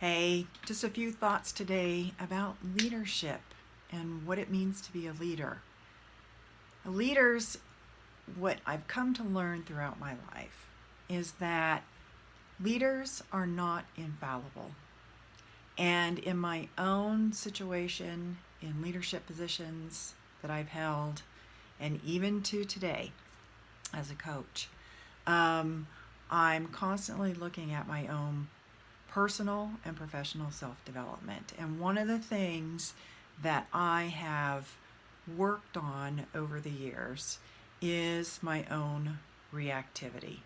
Hey, just a few thoughts today about leadership and what it means to be a leader. Leaders, what I've come to learn throughout my life is that leaders are not infallible. And in my own situation, in leadership positions that I've held, and even to today as a coach, I'm constantly looking at my own personal and professional self-development. And one of the things that I have worked on over the years is my own reactivity.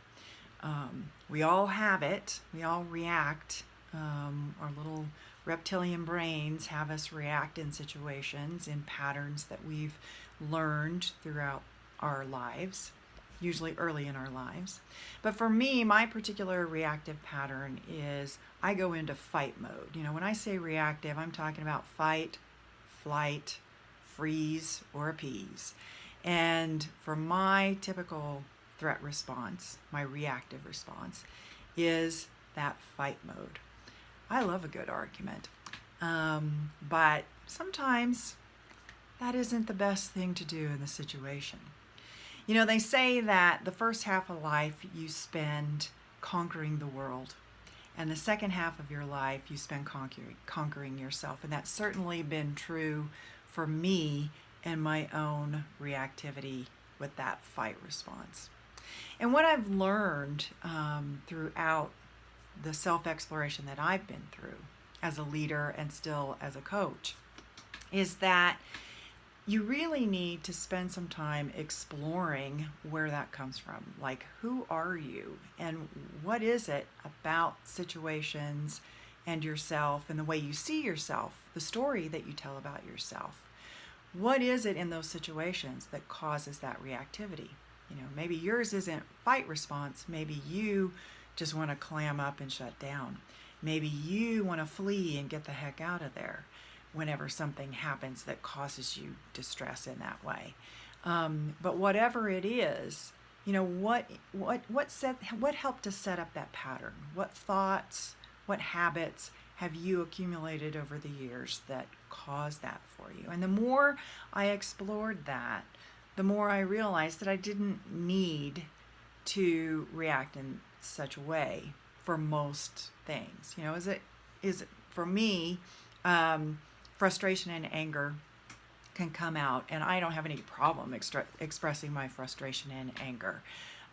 We all have it. We all react. Our little reptilian brains have us react in situations, in patterns that we've learned throughout our lives, usually early in our lives. But for me, my particular reactive pattern is I go into fight mode. When I say reactive, I'm talking about fight, flight, freeze, or appease. And for my typical threat response, my reactive response, is that fight mode. I love a good argument, but sometimes that isn't the best thing to do in the situation. They say that the first half of life you spend conquering the world, and the second half of your life you spend conquering yourself. And that's certainly been true for me and my own reactivity with that fight response. And what I've learned throughout the self-exploration that I've been through as a leader and still as a coach is that you really need to spend some time exploring where that comes from. Like, who are you? And what is it about situations and yourself and the way you see yourself, the story that you tell about yourself? What is it in those situations that causes that reactivity? Maybe yours isn't fight response. Maybe you just want to clam up and shut down. Maybe you want to flee and get the heck out of there whenever something happens that causes you distress in that way. But whatever it is, what helped to set up that pattern? What thoughts, what habits have you accumulated over the years that caused that for you? And the more I explored that, the more I realized that I didn't need to react in such a way for most things. Is it for me, frustration and anger can come out, and I don't have any problem expressing my frustration and anger.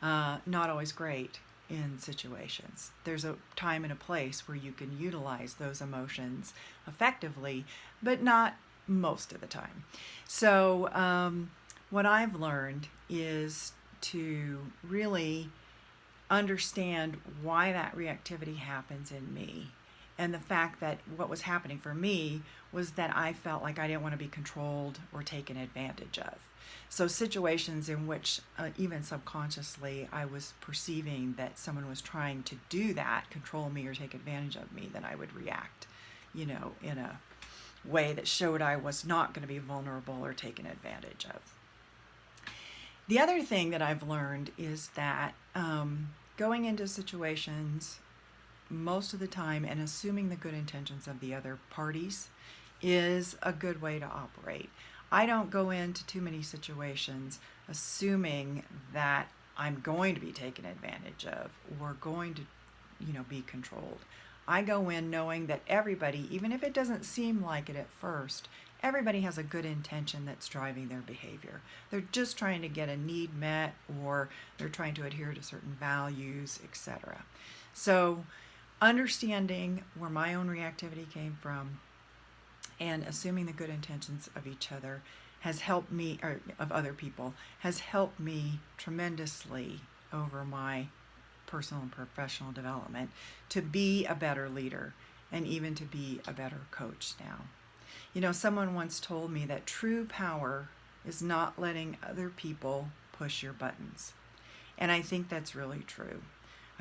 Not always great in situations. There's a time and a place where you can utilize those emotions effectively, but not most of the time. So what I've learned is to really understand why that reactivity happens in me. And the fact that what was happening for me was that I felt like I didn't want to be controlled or taken advantage of. So situations in which even subconsciously I was perceiving that someone was trying to do that, control me or take advantage of me, then I would react, in a way that showed I was not going to be vulnerable or taken advantage of. The other thing that I've learned is that going into situations most of the time and assuming the good intentions of the other parties is a good way to operate. I don't go into too many situations assuming that I'm going to be taken advantage of or going to, be controlled. I go in knowing that everybody, even if it doesn't seem like it at first, everybody has a good intention that's driving their behavior. They're just trying to get a need met, or they're trying to adhere to certain values, etc. So understanding where my own reactivity came from and assuming the good intentions of each other has helped me, or of other people, has helped me tremendously over my personal and professional development to be a better leader and even to be a better coach now. Someone once told me that true power is not letting other people push your buttons. And I think that's really true.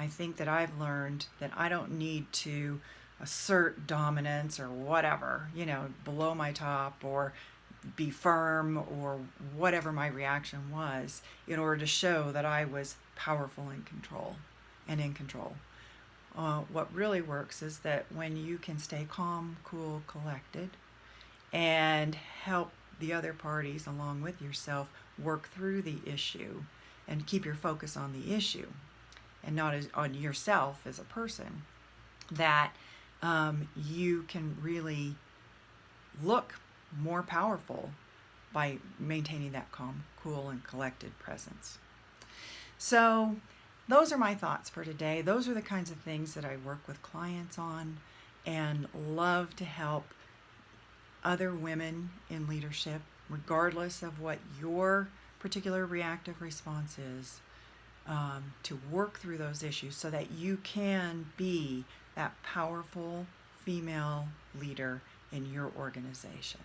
I think that I've learned that I don't need to assert dominance or whatever, below my top, or be firm, or whatever my reaction was, in order to show that I was powerful and in control. What really works is that when you can stay calm, cool, collected, and help the other parties along with yourself work through the issue and keep your focus on the issue and not on yourself as a person, that you can really look more powerful by maintaining that calm, cool, and collected presence. So those are my thoughts for today. Those are the kinds of things that I work with clients on and love to help other women in leadership, regardless of what your particular reactive response is, to work through those issues so that you can be that powerful female leader in your organization.